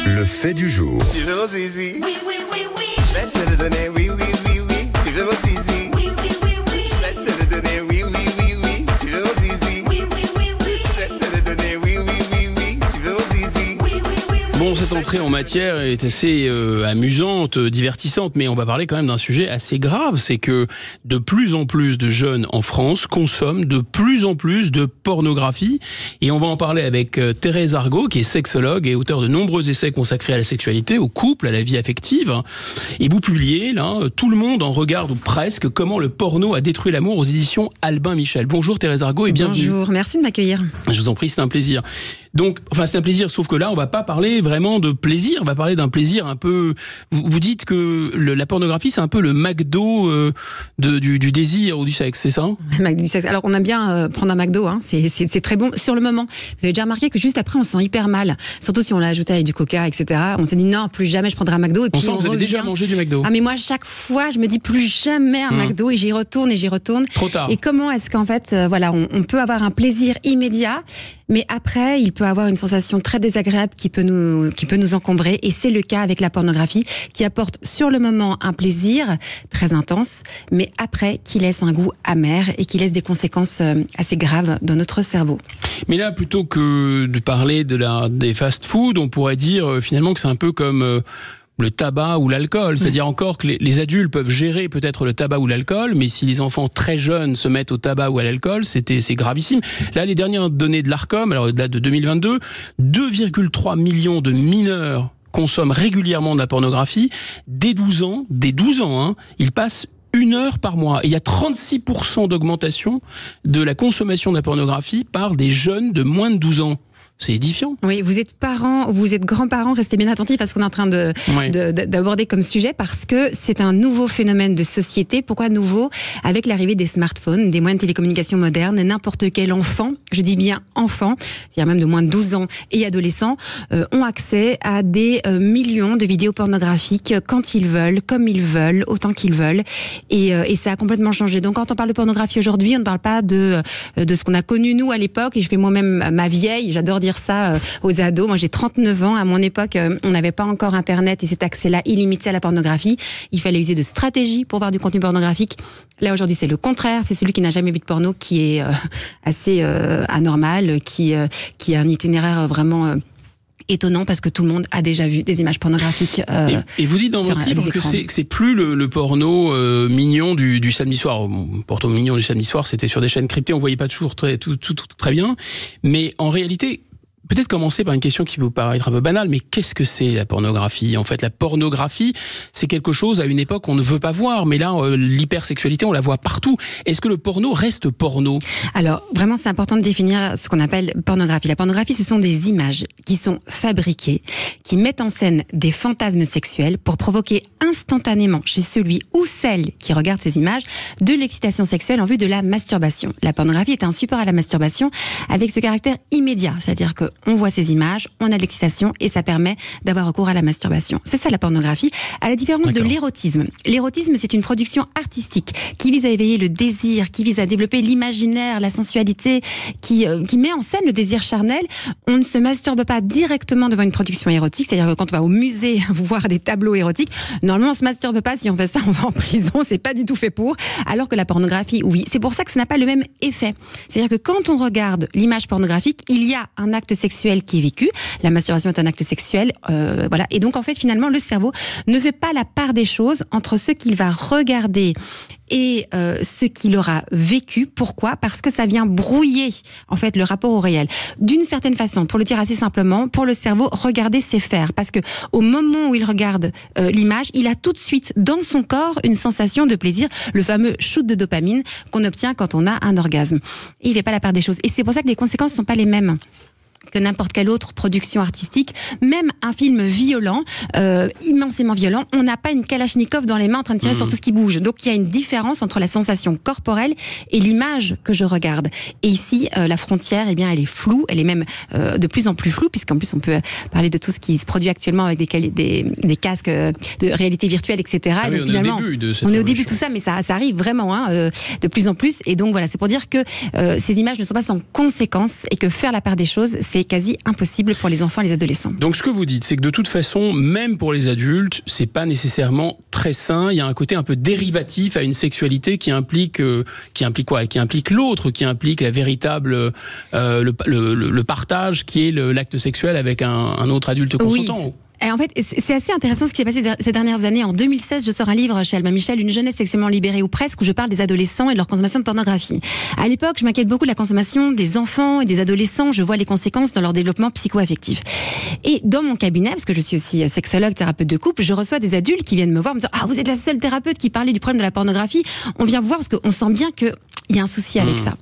Le fait du jour. Tu veux mon zizi? Oui, oui, oui, oui. Je vais te le donner, oui, oui, oui, oui. Tu veux mon zizi? Oui, oui, oui, oui. Je vais te le donner, oui, oui, oui, oui. Tu veux mon zizi? Oui, oui, oui, oui. Je vais te le donner, oui, oui, oui, oui. Tu veux mon zizi? Oui, oui, oui, oui. Bon, cette entrée en matière est assez amusante, divertissante, mais on va parler quand même d'un sujet assez grave. C'est que de plus en plus de jeunes en France consomment de plus en plus de pornographie. Et on va en parler avec Thérèse Argot, qui est sexologue et auteure de nombreux essais consacrés à la sexualité, au couple, à la vie affective. Et vous publiez, là, Tout le monde en regarde, ou presque, comment le porno a détruit l'amour, aux éditions Albin Michel. Bonjour Thérèse Argot et bienvenue. Bonjour, merci de m'accueillir. Je vous en prie, c'est un plaisir. Donc, enfin, c'est un plaisir, sauf que là, on va pas parler vraiment de plaisir, on va parler d'un plaisir un peu... Vous dites que la pornographie, c'est un peu le McDo du désir ou du sexe, c'est ça ? Du sexe. Alors, on aime bien prendre un McDo, hein. C'est très bon sur le moment. Vous avez déjà remarqué que juste après, on se sent hyper mal. Surtout si on l'a ajouté avec du coca, etc. On se dit non, plus jamais je prendrai un McDo. Et puis vous avez déjà mangé du McDo. Ah, mais moi, chaque fois, je me dis plus jamais un McDo et j'y retourne et j'y retourne. Trop tard. Et comment est-ce qu'en fait, voilà, on peut avoir un plaisir immédiat, mais après, il peut avoir une sensation très désagréable qui peut nous encombrer. Et c'est le cas avec la pornographie, qui apporte sur le moment un plaisir très intense, mais après, qui laisse un goût amer et qui laisse des conséquences assez graves dans notre cerveau. Mais là, plutôt que de parler des fast-food, on pourrait dire finalement que c'est un peu comme... le tabac ou l'alcool, c'est-à-dire encore que les adultes peuvent gérer peut-être le tabac ou l'alcool, mais si les enfants très jeunes se mettent au tabac ou à l'alcool, c'est gravissime. Là, les dernières données de l'Arcom, alors date de 2022, 2,3 millions de mineurs consomment régulièrement de la pornographie. Dès 12 ans, hein, ils passent 1 heure par mois. Et il y a 36% d'augmentation de la consommation de la pornographie par des jeunes de moins de 12 ans. C'est édifiant. Oui, vous êtes parents, vous êtes grands-parents, restez bien attentifs à ce qu'on est en train d'aborder comme sujet, parce que c'est un nouveau phénomène de société. Pourquoi nouveau ? Avec l'arrivée des smartphones, des moyens de télécommunication modernes, n'importe quel enfant, je dis bien enfant, c'est-à-dire même de moins de 12 ans et adolescents, ont accès à des millions de vidéos pornographiques quand ils veulent, comme ils veulent, autant qu'ils veulent. Et ça a complètement changé. Donc quand on parle de pornographie aujourd'hui, on ne parle pas de ce qu'on a connu nous à l'époque, et je fais moi-même ma vieille, j'adore dire ça aux ados. Moi, j'ai 39 ans. À mon époque, on n'avait pas encore Internet et cet accès-là illimité à la pornographie. Il fallait user de stratégies pour voir du contenu pornographique. Là, aujourd'hui, c'est le contraire. C'est celui qui n'a jamais vu de porno qui est assez anormal, qui a un itinéraire vraiment... étonnant, parce que tout le monde a déjà vu des images pornographiques. Et vous dites dans votre livre que c'est plus le porno mignon du samedi soir. Bon, porno mignon du samedi soir, c'était sur des chaînes cryptées, on voyait pas toujours tout très bien. Mais en réalité, peut-être commencer par une question qui vous paraître un peu banale, mais qu'est-ce que c'est la pornographie ? En fait, la pornographie, c'est quelque chose à une époque qu'on ne veut pas voir, mais là, l'hypersexualité, on la voit partout. Est-ce que le porno reste porno ? Alors, vraiment, c'est important de définir ce qu'on appelle pornographie. La pornographie, ce sont des images qui sont fabriquées, qui mettent en scène des fantasmes sexuels pour provoquer instantanément chez celui ou celle qui regarde ces images de l'excitation sexuelle en vue de la masturbation. La pornographie est un support à la masturbation avec ce caractère immédiat, c'est-à-dire que on voit ces images, on a de l'excitation et ça permet d'avoir recours à la masturbation. C'est ça la pornographie, à la différence de l'érotisme. L'érotisme, c'est une production artistique qui vise à éveiller le désir, qui vise à développer l'imaginaire, la sensualité, qui met en scène le désir charnel. On ne se masturbe pas directement devant une production érotique, c'est-à-dire que quand on va au musée voir des tableaux érotiques, normalement on se masturbe pas, si on fait ça on va en prison, c'est pas du tout fait pour, alors que la pornographie, oui. C'est pour ça que ça n'a pas le même effet. C'est-à-dire que quand on regarde l'image pornographique, il y a un acte sexuel qui est vécu. La masturbation est un acte sexuel, voilà. Et donc en fait finalement le cerveau ne fait pas la part des choses entre ce qu'il va regarder et ce qu'il aura vécu. Pourquoi ? Parce que ça vient brouiller en fait le rapport au réel. D'une certaine façon, pour le dire assez simplement, pour le cerveau, regarder c'est faire, parce que au moment où il regarde l'image, il a tout de suite dans son corps une sensation de plaisir, le fameux shoot de dopamine qu'on obtient quand on a un orgasme. Et il fait pas la part des choses. Et c'est pour ça que les conséquences sont pas les mêmes que n'importe quelle autre production artistique. Même un film violent, immensément violent, on n'a pas une Kalachnikov dans les mains en train de tirer sur tout ce qui bouge. Donc il y a une différence entre la sensation corporelle et l'image que je regarde. Et ici, la frontière, eh bien, elle est floue, elle est même de plus en plus floue, puisqu'en plus on peut parler de tout ce qui se produit actuellement avec des casques de réalité virtuelle, etc. Ah oui, donc, finalement, on est au début de tout ça, mais ça arrive vraiment de plus en plus. Et donc voilà, c'est pour dire que ces images ne sont pas sans conséquences et que faire la part des choses, c'est est quasi impossible pour les enfants et les adolescents. Donc ce que vous dites, c'est que de toute façon, même pour les adultes, c'est pas nécessairement très sain. Il y a un côté un peu dérivatif à une sexualité qui implique quoi ? Qui implique l'autre, qui implique la véritable le partage, qui est l'acte sexuel avec un autre adulte consentant. Oui. Et en fait, c'est assez intéressant ce qui s'est passé ces dernières années. En 2016, je sors un livre chez Albin Michel, Une jeunesse sexuellement libérée ou presque, où je parle des adolescents et de leur consommation de pornographie. À l'époque, je m'inquiète beaucoup de la consommation des enfants et des adolescents. Je vois les conséquences dans leur développement psycho-affectif. Et dans mon cabinet, parce que je suis aussi sexologue, thérapeute de couple, je reçois des adultes qui viennent me voir, me disant « Ah, vous êtes la seule thérapeute qui parlait du problème de la pornographie. On vient vous voir parce qu'on sent bien qu'il y a un souci avec ça. »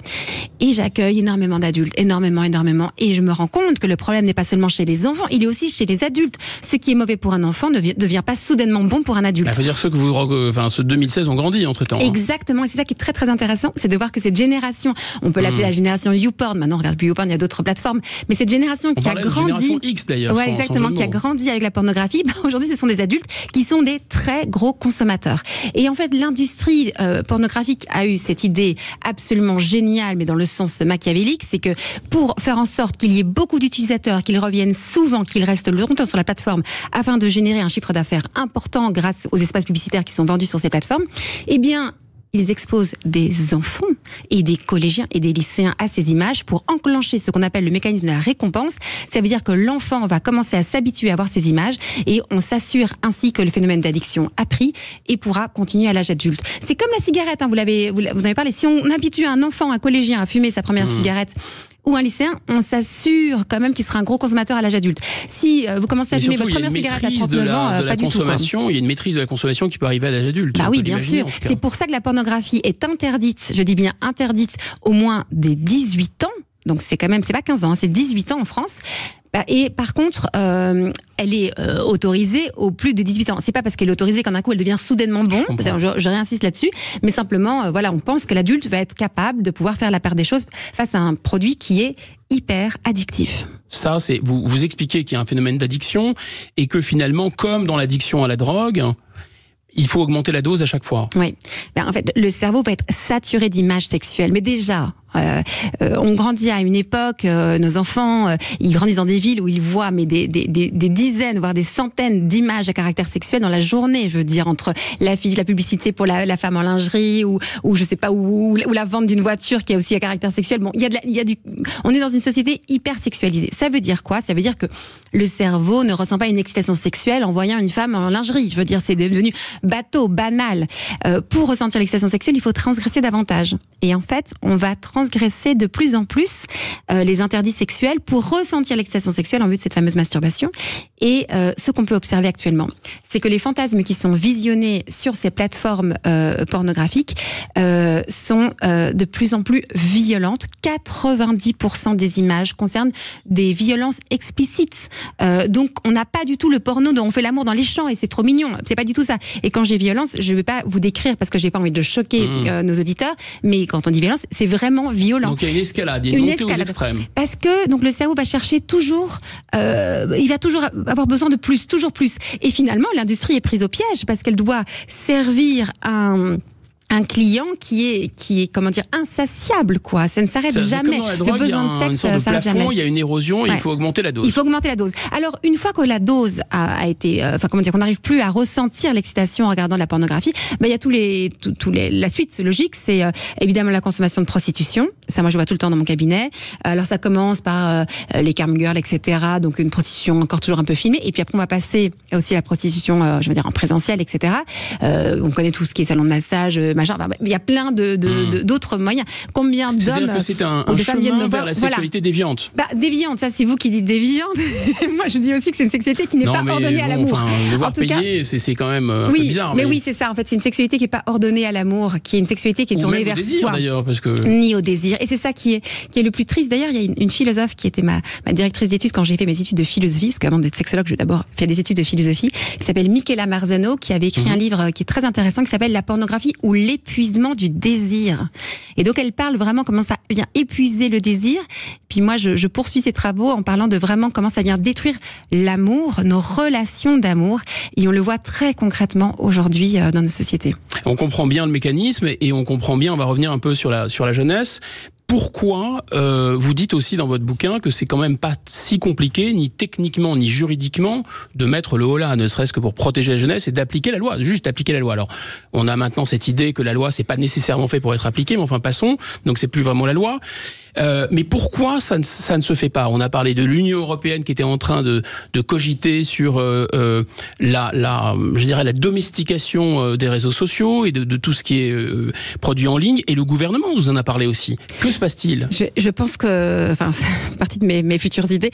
Et j'accueille énormément d'adultes, énormément. Et je me rends compte que le problème n'est pas seulement chez les enfants, il est aussi chez les adultes. Ce qui est mauvais pour un enfant ne devient pas soudainement bon pour un adulte. Ça veut dire ceux 2016 ont grandi entre-temps. Exactement, et c'est ça qui est très très intéressant, c'est de voir que cette génération, on peut l'appeler la génération YouPorn, maintenant on regarde plus YouPorn, il y a d'autres plateformes, mais cette génération qui a grandi... Génération X d'ailleurs. Ouais, exactement, qui a grandi avec la pornographie, aujourd'hui ce sont des adultes qui sont des très gros consommateurs. Et en fait, l'industrie pornographique a eu cette idée absolument géniale, mais dans le sens machiavélique, c'est que pour faire en sorte qu'il y ait beaucoup d'utilisateurs, qu'ils reviennent souvent, qu'ils restent longtemps sur la plateforme, afin de générer un chiffre d'affaires important grâce aux espaces publicitaires qui sont vendus sur ces plateformes, eh bien, ils exposent des enfants et des collégiens et des lycéens à ces images pour enclencher ce qu'on appelle le mécanisme de la récompense. Ça veut dire que l'enfant va commencer à s'habituer à voir ces images et on s'assure ainsi que le phénomène d'addiction a pris et pourra continuer à l'âge adulte. C'est comme la cigarette, hein, vous en avez parlé. Si on habitue un enfant, un collégien à fumer sa première cigarette, ou un lycéen, on s'assure quand même qu'il sera un gros consommateur à l'âge adulte. Si vous commencez à fumer votre première cigarette à 39 ans, pas du tout. Il y a une maîtrise de la consommation qui peut arriver à l'âge adulte. Bah oui, bien sûr. C'est pour ça que la pornographie est interdite, je dis bien interdite, au moins des 18 ans. Donc c'est pas 15 ans, c'est 18 ans en France. Et par contre, elle est autorisée au plus de 18 ans. C'est pas parce qu'elle est autorisée qu'en un coup elle devient soudainement bon. Je réinsiste là-dessus, mais simplement, voilà, on pense que l'adulte va être capable de pouvoir faire la part des choses face à un produit qui est hyper addictif. Ça, c'est vous expliquez qu'il y a un phénomène d'addiction et que finalement, comme dans l'addiction à la drogue, il faut augmenter la dose à chaque fois. Oui. En fait, le cerveau va être saturé d'images sexuelles. Mais déjà, on grandit à une époque, nos enfants, ils grandissent dans des villes où ils voient des dizaines, voire des centaines d'images à caractère sexuel dans la journée. Je veux dire, entre l'affiche, la publicité pour la femme en lingerie, ou je sais pas, ou la vente d'une voiture qui a aussi à caractère sexuel. Bon, on est dans une société hyper sexualisée. Ça veut dire quoi ? Ça veut dire que le cerveau ne ressent pas une excitation sexuelle en voyant une femme en lingerie. Je veux dire, c'est devenu bateau, banal. Pour ressentir l'excitation sexuelle, il faut transgresser davantage. Et en fait, on va transgresser de plus en plus les interdits sexuels pour ressentir l'excitation sexuelle en vue de cette fameuse masturbation. Et ce qu'on peut observer actuellement, c'est que les fantasmes qui sont visionnés sur ces plateformes pornographiques sont de plus en plus violentes. 90% des images concernent des violences explicites. Donc, on n'a pas du tout le porno dont on fait l'amour dans les champs et c'est trop mignon. C'est pas du tout ça. Et quand j'ai violence, je ne vais pas vous décrire parce que j'ai pas envie de choquer nos auditeurs, mais quand on dit violence, c'est vraiment violent. Donc il y a une escalade, il y a une montée aux extrêmes. Parce que donc le cerveau va chercher toujours, il va toujours avoir besoin de plus, toujours plus. Et finalement, l'industrie est prise au piège parce qu'elle doit servir un client qui est comment dire, insatiable, quoi. Ça ne s'arrête jamais. Le besoin de sexe, ça s'arrête jamais. Il y a une érosion et il faut augmenter la dose. Il faut augmenter la dose. Alors, une fois que la dose a été, qu'on n'arrive plus à ressentir l'excitation en regardant de la pornographie, il y a la suite logique, c'est évidemment la consommation de prostitution. Ça, moi, je vois tout le temps dans mon cabinet. Alors, ça commence par les cam girls, etc. Donc, une prostitution encore toujours un peu filmée. Et puis après, on va passer aussi à la prostitution, je veux dire, en présentiel, etc. On connaît tout ce qui est salon de massage, il y a plein d'autres moyens. Combien d'hommes... C'est-à-dire que c'est un chemin vers la sexualité déviante. Déviante, ça c'est vous qui dites déviante. Moi je dis aussi que c'est une sexualité qui n'est pas ordonnée à l'amour. Devoir payer, c'est quand même un peu bizarre. Mais oui, c'est ça. En fait, c'est une sexualité qui n'est pas ordonnée à l'amour, qui est une sexualité qui est tournée vers soi. D'ailleurs, parce que... Ni au désir. Et c'est ça qui est le plus triste. D'ailleurs, il y a une philosophe qui était ma directrice d'études quand j'ai fait mes études de philosophie, parce qu'avant d'être sexologue, j'ai d'abord fait des études de philosophie, qui s'appelle Michela Marzano, qui avait écrit un livre qui est très intéressant, qui s'appelle La pornographie ou l'épuisement du désir. Et donc elle parle vraiment comment ça vient épuiser le désir. Puis moi je poursuis ces travaux en parlant de vraiment comment ça vient détruire l'amour, nos relations d'amour. Et on le voit très concrètement aujourd'hui dans nos sociétés. On comprend bien le mécanisme et on comprend bien, on va revenir un peu sur la jeunesse. pourquoi vous dites aussi dans votre bouquin que c'est quand même pas si compliqué, ni techniquement, ni juridiquement, de mettre le holà, ne serait-ce que pour protéger la jeunesse et d'appliquer la loi, juste appliquer la loi. Alors, on a maintenant cette idée que la loi, c'est pas nécessairement fait pour être appliqué, mais enfin, passons. Donc, c'est plus vraiment la loi. Mais pourquoi ça ne se fait pas? On a parlé de l'Union européenne qui était en train de cogiter sur je dirais la domestication des réseaux sociaux et de tout ce qui est produit en ligne, et le gouvernement nous en a parlé aussi. Que se passe-t-il? Je pense que, enfin, c'est partie de mes futures idées,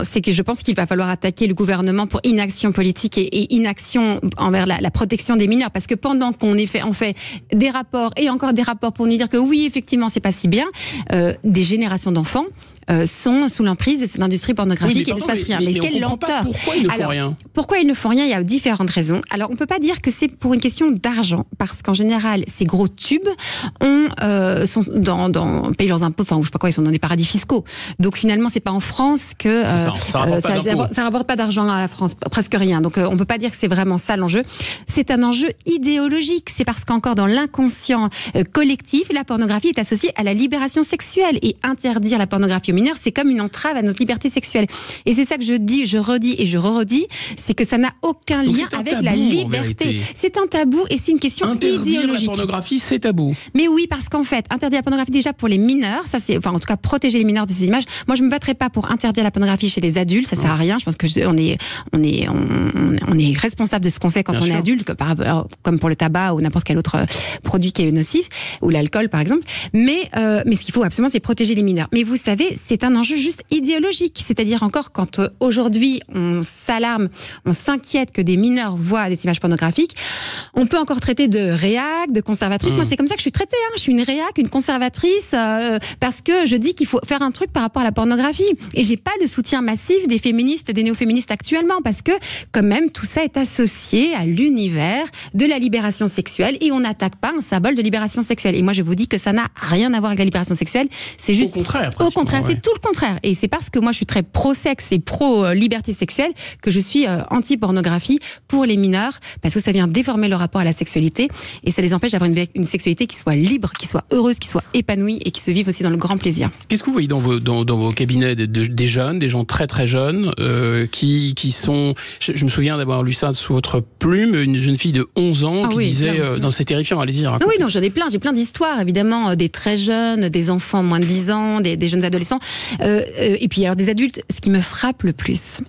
c'est que je pense qu'il va falloir attaquer le gouvernement pour inaction politique et inaction envers la protection des mineurs, parce que pendant qu'on on fait des rapports et encore des rapports pour nous dire que oui, effectivement, c'est pas si bien, des générations d'enfants sont sous l'emprise de cette industrie pornographique et il ne se passe rien. Mais quelle lenteur! Pourquoi ils ne font rien? Pourquoi ils ne font rien? Il y a différentes raisons. Alors, on ne peut pas dire que c'est pour une question d'argent, parce qu'en général, ces gros tubes sont payent leurs impôts, enfin, je sais pas quoi, ils sont dans des paradis fiscaux. Donc, finalement, c'est pas en France que ça rapporte pas d'argent à la France, presque rien. Donc, on peut pas dire que c'est vraiment ça l'enjeu. C'est un enjeu idéologique. C'est parce qu'encore dans l'inconscient collectif, la pornographie est associée à la libération sexuelle, et interdire la pornographie aux mineurs, c'est comme une entrave à notre liberté sexuelle. Et c'est ça que je dis, je redis et je redis, c'est que ça n'a aucun lien avec la liberté. C'est un tabou et c'est une question idéologique. Interdire la pornographie, c'est tabou. Mais oui, parce qu'en fait, interdire la pornographie déjà pour les mineurs, ça c'est, enfin en tout cas protéger les mineurs de ces images. Moi, je me battrais pas pour interdire la pornographie chez les adultes, ça sert à rien. Je pense que on est responsable de ce qu'on fait quand on est adulte, comme pour le tabac ou n'importe quel autre produit qui est nocif, ou l'alcool par exemple. Mais ce qu'il faut absolument, c'est protéger les mineurs. Mais vous savez, c'est un enjeu juste idéologique. C'est-à-dire encore quand aujourd'hui on s'alarme, on s'inquiète que des mineurs voient des images pornographiques, on peut encore traiter de réac, de conservatrice. Moi, c'est comme ça que je suis traitée. Je suis une réac, une conservatrice, parce que je dis qu'il faut faire un truc par rapport à la pornographie. Et j'ai pas le soutien massif des féministes, des néo-féministes actuellement, parce que quand même tout ça est associé à l'univers de la libération sexuelle, et on n'attaque pas un symbole de libération sexuelle. Et moi, je vous dis que ça n'a rien à voir avec la libération sexuelle. C'est juste au contraire, c'est tout le contraire. Et c'est parce que moi, je suis très pro-sexe et pro-liberté sexuelle que je suis anti-pornographie pour les mineurs, parce que ça vient déformer leur rapport à la sexualité et ça les empêche d'avoir une sexualité qui soit libre, qui soit heureuse, qui soit épanouie et qui se vive aussi dans le grand plaisir. Qu'est-ce que vous voyez dans vos cabinets des jeunes, des gens très très jeunes qui sont... Je me souviens d'avoir lu ça sous votre plume, une jeune fille de 11 ans qui disait... non, c'est terrifiant, allez-y, racontez. Oui, non, j'ai plein d'histoires, évidemment, des très jeunes, des enfants moins de 10 ans, des jeunes adolescents, et puis alors des adultes. Ce qui me frappe le plus,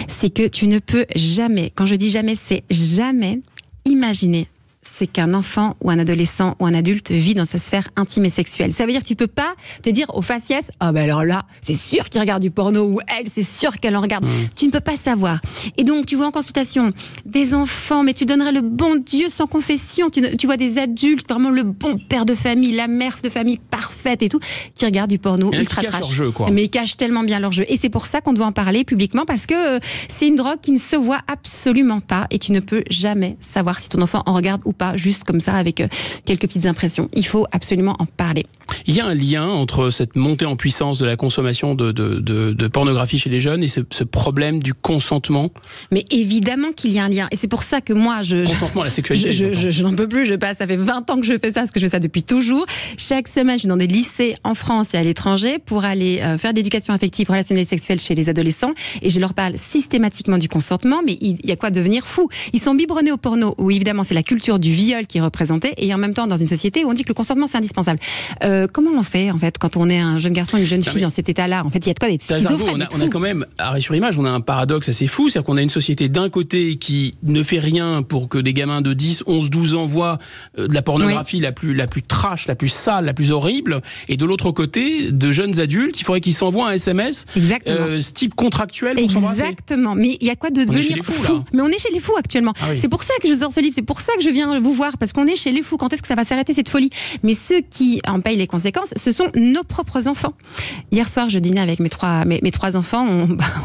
c'est que tu ne peux jamais, quand je dis jamais, c'est jamais imaginer ce qu'un enfant ou un adolescent ou un adulte vit dans sa sphère intime et sexuelle. Ça veut dire que tu peux pas te dire au faciès, ah ben alors là, c'est sûr qu'il regarde du porno, ou elle, c'est sûr qu'elle en regarde. Tu ne peux pas savoir. Et donc, tu vois en consultation des enfants, mais tu donnerais le bon Dieu sans confession. Tu vois des adultes, vraiment le bon père de famille, la mère de famille parfaite et tout, qui regardent du porno ultra trash. Leur jeu, quoi. Mais ils cachent tellement bien leur jeu. Et c'est pour ça qu'on doit en parler publiquement, parce que c'est une drogue qui ne se voit absolument pas, et tu ne peux jamais savoir si ton enfant en regarde ou pas, juste comme ça, avec quelques petites impressions. Il faut absolument en parler. Il y a un lien entre cette montée en puissance de la consommation de pornographie chez les jeunes et ce problème du consentement? Mais évidemment qu'il y a un lien. Et c'est pour ça que moi, consentement à la sexualité. Je n'en peux plus. Ça fait 20 ans que je fais ça, parce que je fais ça depuis toujours. Chaque semaine, je suis dans des lycées en France et à l'étranger pour aller faire de l'éducation affective, relationnelle et sexuelle chez les adolescents. Et je leur parle systématiquement du consentement. Mais il y a quoi devenir fou? Ils sont biberonnés au porno, où évidemment c'est la culture du viol qui est représentée, et en même temps dans une société où on dit que le consentement c'est indispensable. Comment on fait en fait quand on est un jeune garçon, une jeune fille dans cet état-là? En fait, il y a de quoi d'être schizophrène. On a quand même, arrêt sur image, on a un paradoxe assez fou, c'est-à-dire qu'on a une société d'un côté qui ne fait rien pour que des gamins de 10, 11, 12 ans voient de la pornographie la plus trash, la plus sale, la plus horrible, et de l'autre côté, de jeunes adultes, il faudrait qu'ils s'envoient un SMS type contractuel pour s'embrasser. Exactement, mais il y a quoi de devenir fou? Mais on est chez les fous actuellement. C'est pour ça que je sors ce livre, c'est pour ça que je viens vous voir, parce qu'on est chez les fous. Quand est-ce que ça va s'arrêter, cette folie? Mais ceux qui en payent les conséquences, ce sont nos propres enfants. Hier soir, je dînais avec mes trois enfants,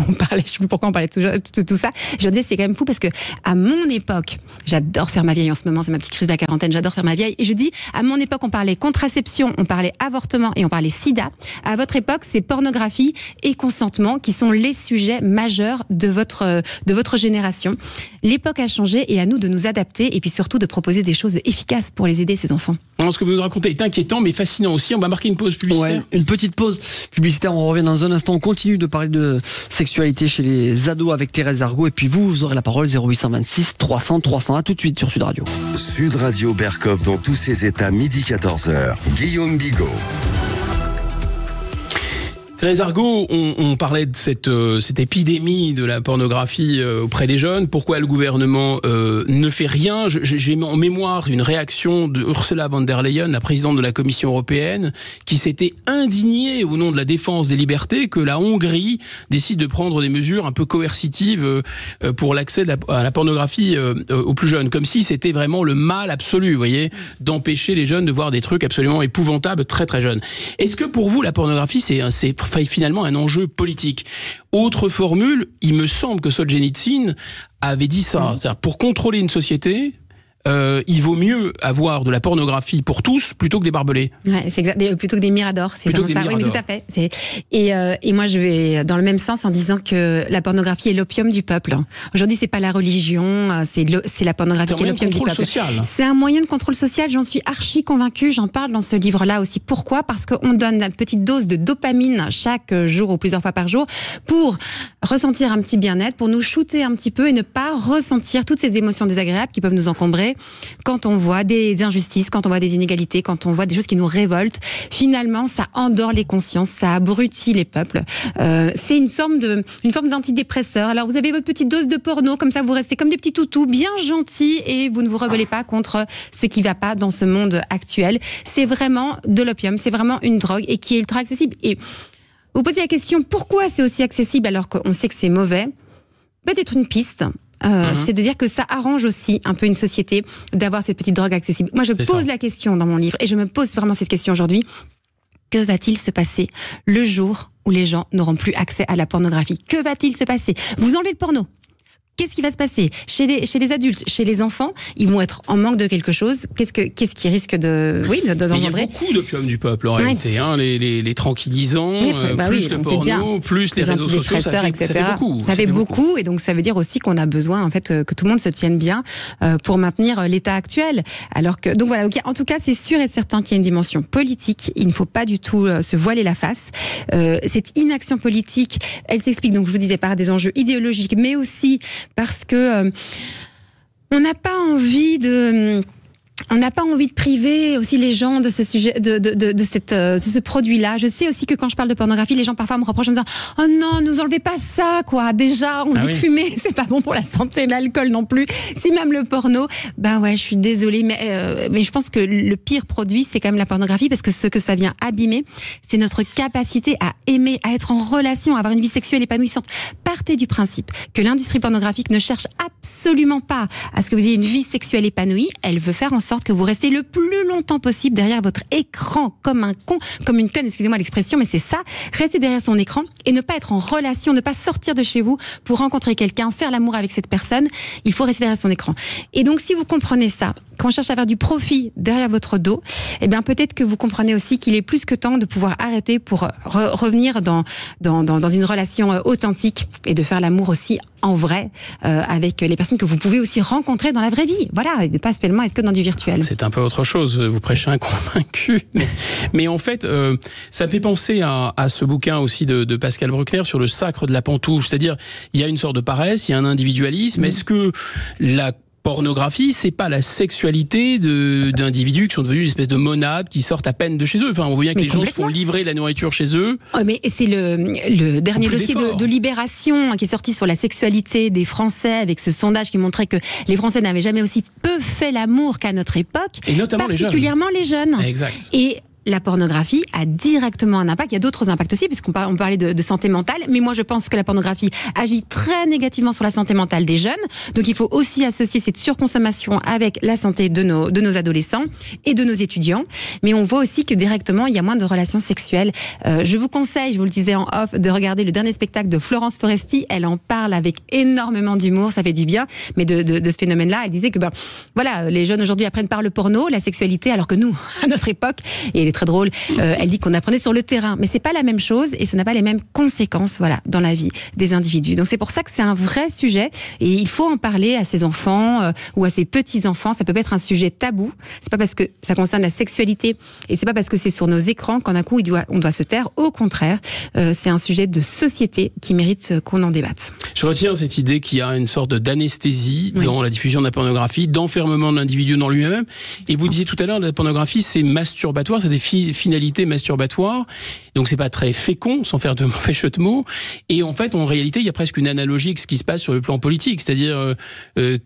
on parlait, je sais plus pourquoi on parlait de tout ça. Je leur disais, c'est quand même fou, parce que à mon époque, j'adore faire ma vieille en ce moment, c'est ma petite crise de la quarantaine, j'adore faire ma vieille, et je dis, à mon époque, on parlait contraception, on parlait parlait avortement et on parlait sida. À votre époque, c'est pornographie et consentement qui sont les sujets majeurs de votre génération. L'époque a changé et à nous de nous adapter et puis surtout de proposer des choses efficaces pour les aider, ces enfants. Alors, ce que vous nous racontez est inquiétant mais fascinant aussi. On va marquer une pause publicitaire. Ouais, une petite pause publicitaire, on revient dans un instant. On continue de parler de sexualité chez les ados avec Thérèse Argot. Et puis vous aurez la parole, 0826 300 300. À tout de suite sur Sud Radio. Sud Radio Berkov dans tous ses états, midi 14h. Guillaume Bigot. Thérèse Argot, on parlait de cette épidémie de la pornographie auprès des jeunes. Pourquoi le gouvernement ne fait rien ? J'ai en mémoire une réaction de Ursula von der Leyen, la présidente de la Commission européenne, qui s'était indignée au nom de la défense des libertés que la Hongrie décide de prendre des mesures un peu coercitives pour l'accès à la pornographie aux plus jeunes. Comme si c'était vraiment le mal absolu, vous voyez, d'empêcher les jeunes de voir des trucs absolument épouvantables très très jeunes. Est-ce que pour vous, la pornographie, c'est finalement un enjeu politique? Autre formule, il me semble que Solzhenitsyn avait dit ça. C'est-à-dire, pour contrôler une société, il vaut mieux avoir de la pornographie pour tous plutôt que des barbelés. Ouais, c'est exact. Plutôt que des miradors, c'est plutôt vraiment ça. Oui, mais tout à fait. Et moi, je vais dans le même sens en disant que la pornographie est l'opium du peuple. Aujourd'hui, c'est pas la religion, c'est la pornographie qui est l'opium du peuple. C'est un moyen de contrôle social. J'en suis archi convaincue. J'en parle dans ce livre-là aussi. Pourquoi ? Parce qu'on donne une petite dose de dopamine chaque jour ou plusieurs fois par jour pour ressentir un petit bien-être, pour nous shooter un petit peu et ne pas ressentir toutes ces émotions désagréables qui peuvent nous encombrer. Quand on voit des injustices, quand on voit des inégalités, quand on voit des choses qui nous révoltent, finalement, ça endort les consciences, ça abrutit les peuples. C'est une forme d'antidépresseur. Alors, vous avez votre petite dose de porno, comme ça, vous restez comme des petits toutous, bien gentils, et vous ne vous rebellez pas contre ce qui ne va pas dans ce monde actuel. C'est vraiment de l'opium, c'est vraiment une drogue, et qui est ultra accessible. Et vous posez la question, pourquoi c'est aussi accessible alors qu'on sait que c'est mauvais ? Peut-être une piste. C'est de dire que ça arrange aussi un peu une société d'avoir cette petite drogue accessible. Moi, je pose la question dans mon livre, et je me pose vraiment cette question aujourd'hui. Que va-t-il se passer le jour où les gens n'auront plus accès à la pornographie ? Que va-t-il se passer ? Vous enlevez le porno. Qu'est-ce qui va se passer chez les adultes, chez les enfants? Ils vont être en manque de quelque chose. Qu'est-ce qui risque de il y a beaucoup d'opium du peuple en réalité, hein, les tranquillisants, plus le porno, plus les réseaux sociaux, ça fait beaucoup. Ça fait beaucoup, et donc ça veut dire aussi qu'on a besoin en fait que tout le monde se tienne bien pour maintenir l'état actuel. Alors que donc voilà, en tout cas c'est sûr et certain qu'il y a une dimension politique. Il ne faut pas du tout se voiler la face. Cette inaction politique, elle s'explique donc je vous disais par des enjeux idéologiques, mais aussi parce que on n'a pas envie de priver aussi les gens de ce sujet, de ce produit-là. Je sais aussi que quand je parle de pornographie, les gens parfois me reprochent en me disant « Oh non, nous enlevez pas ça, quoi. Déjà, on dit que fumer, c'est pas bon pour la santé, l'alcool non plus. Si même le porno, bah ouais, je suis désolée, mais je pense que le pire produit, c'est quand même la pornographie, parce que ce que ça vient abîmer, c'est notre capacité à aimer, à être en relation, à avoir une vie sexuelle épanouissante. Partez du principe que l'industrie pornographique ne cherche absolument pas à ce que vous ayez une vie sexuelle épanouie. Elle veut faire en sorte que vous restez le plus longtemps possible derrière votre écran, comme un con, comme une conne, excusez-moi l'expression, mais c'est ça, rester derrière son écran et ne pas être en relation, ne pas sortir de chez vous pour rencontrer quelqu'un, faire l'amour avec cette personne. Il faut rester derrière son écran. Et donc, si vous comprenez ça, quand on cherche à faire du profit derrière votre dos, eh bien, peut-être que vous comprenez aussi qu'il est plus que temps de pouvoir arrêter pour revenir dans une relation authentique et de faire l'amour aussi en vrai avec les personnes que vous pouvez aussi rencontrer dans la vraie vie. Voilà, et de pas spécialement être que dans du virtuel. C'est un peu autre chose, vous prêchez un convaincu. Mais en fait, ça me fait penser à ce bouquin aussi de Pascal Bruckner sur le sacre de la pantoufle. C'est-à-dire, il y a une sorte de paresse, il y a un individualisme. Est-ce que la pornographie, c'est pas la sexualité d'individus qui sont devenus une espèce de monades qui sortent à peine de chez eux. Enfin, on voit bien que les gens se font livrer la nourriture chez eux. Oh, mais c'est le dernier dossier de Libération qui est sorti sur la sexualité des Français, avec ce sondage qui montrait que les Français n'avaient jamais aussi peu fait l'amour qu'à notre époque. Et notamment particulièrement les jeunes. Exact. Et la pornographie a directement un impact. Il y a d'autres impacts aussi, puisqu'on parlait de santé mentale. Mais moi, je pense que la pornographie agit très négativement sur la santé mentale des jeunes. Donc, il faut aussi associer cette surconsommation avec la santé de nos adolescents et de nos étudiants. Mais on voit aussi que directement, il y a moins de relations sexuelles. Je vous conseille, je vous le disais en off, de regarder le dernier spectacle de Florence Foresti. Elle en parle avec énormément d'humour. Ça fait du bien. Mais de ce phénomène-là, elle disait que, voilà, les jeunes aujourd'hui apprennent par le porno, la sexualité, alors que nous, à notre époque, et très drôle. Elle dit qu'on apprenait sur le terrain, mais c'est pas la même chose et ça n'a pas les mêmes conséquences, voilà, dans la vie des individus. Donc c'est pour ça que c'est un vrai sujet et il faut en parler à ses enfants ou à ses petits-enfants. Ça peut pas être un sujet tabou. C'est pas parce que ça concerne la sexualité et c'est pas parce que c'est sur nos écrans qu'en un coup on doit se taire. Au contraire, c'est un sujet de société qui mérite qu'on en débatte. Je retiens cette idée qu'il y a une sorte d'anesthésie dans la diffusion de la pornographie, d'enfermement de l'individu dans lui-même. Et vous disiez tout à l'heure, la pornographie, c'est masturbatoire, c'est des finalités masturbatoires. Donc c'est pas très fécond, sans faire de mauvais jeu de mots. Et en fait, en réalité, il y a presque une analogie avec ce qui se passe sur le plan politique. C'est-à-dire,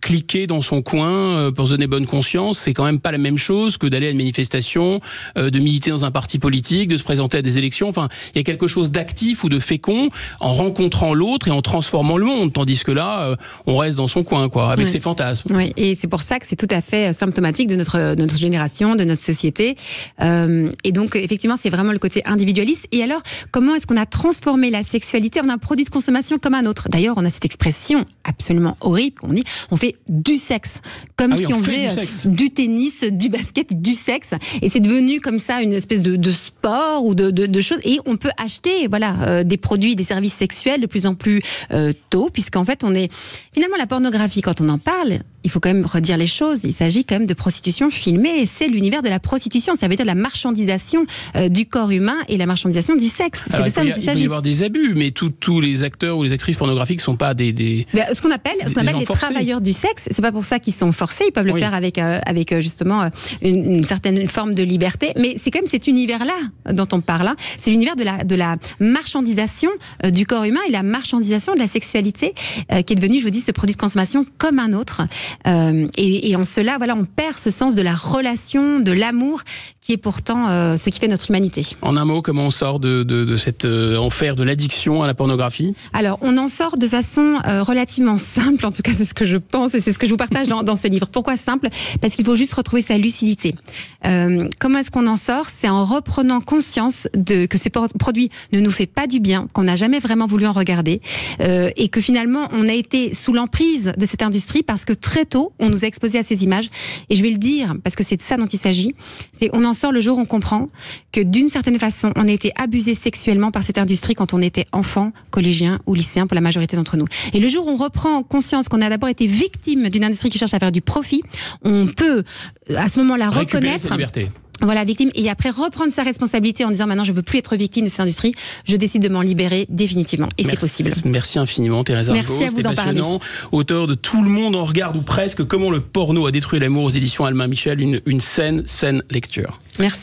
cliquer dans son coin pour se donner bonne conscience, c'est quand même pas la même chose que d'aller à une manifestation, de militer dans un parti politique, de se présenter à des élections. Enfin, il y a quelque chose d'actif ou de fécond en rencontrant l'autre et en transformant le monde. Tandis que là, on reste dans son coin, quoi, avec ses fantasmes. Oui, et c'est pour ça que c'est tout à fait symptomatique de notre génération, de notre société. Et donc, effectivement, c'est vraiment le côté individualiste. Et alors, comment est-ce qu'on a transformé la sexualité en un produit de consommation comme un autre? D'ailleurs, on a cette expression absolument horrible qu'on dit, on fait du sexe. Comme si on faisait du tennis, du basket, du sexe. Et c'est devenu comme ça une espèce de sport ou de choses. Et on peut acheter, voilà, des produits, des services sexuels de plus en plus tôt, puisqu'en fait, on est... Finalement, la pornographie, quand on en parle, il faut quand même redire les choses. Il s'agit quand même de prostitution filmée. Et c'est l'univers de la prostitution. Ça veut dire la marchandisation du corps humain et la marchandisation du sexe. C'est de ça dont il s'agit. Il peut y avoir des abus, mais tous les acteurs ou les actrices pornographiques ne sont pas des ce qu'on appelle les travailleurs du sexe. C'est pas pour ça qu'ils sont forcés. Ils peuvent le faire avec justement une certaine forme de liberté. Mais c'est quand même cet univers-là dont on parle. Hein. C'est l'univers de la marchandisation du corps humain et la marchandisation de la sexualité qui est devenu, je vous dis, ce produit de consommation comme un autre. Et en cela, voilà, on perd ce sens de la relation, de l'amour, qui est pourtant ce qui fait notre humanité. En un mot, comment on sort de cet enfer de l'addiction à la pornographie? Alors, on en sort de façon relativement simple, en tout cas c'est ce que je pense et c'est ce que je vous partage dans ce livre. Pourquoi simple? Parce qu'il faut juste retrouver sa lucidité. Comment est-ce qu'on en sort? C'est en reprenant conscience que ces produits ne nous fait pas du bien, qu'on n'a jamais vraiment voulu en regarder et que finalement on a été sous l'emprise de cette industrie parce que très tôt on nous a exposé à ces images. Et je vais le dire parce que c'est de ça dont il s'agit. C'est on en sort le jour où on comprend que d'une certaine façon on a été abusé sexuellement par cette industrie quand on était enfant, collégien ou lycéen pour la majorité d'entre nous. Et le jour où on reprend conscience qu'on a d'abord été victime d'une industrie qui cherche à faire du profit, on peut à ce moment-là reconnaître sa liberté. Voilà, victime, et après reprendre sa responsabilité en disant maintenant je veux plus être victime de cette industrie, je décide de m'en libérer définitivement. Et c'est possible. Merci infiniment Thérèse Argot. Merci à vous d'en parler. Auteur de Tout le monde en regarde ou presque, comment le porno a détruit l'amour aux éditions Albin Michel, une saine lecture. Merci.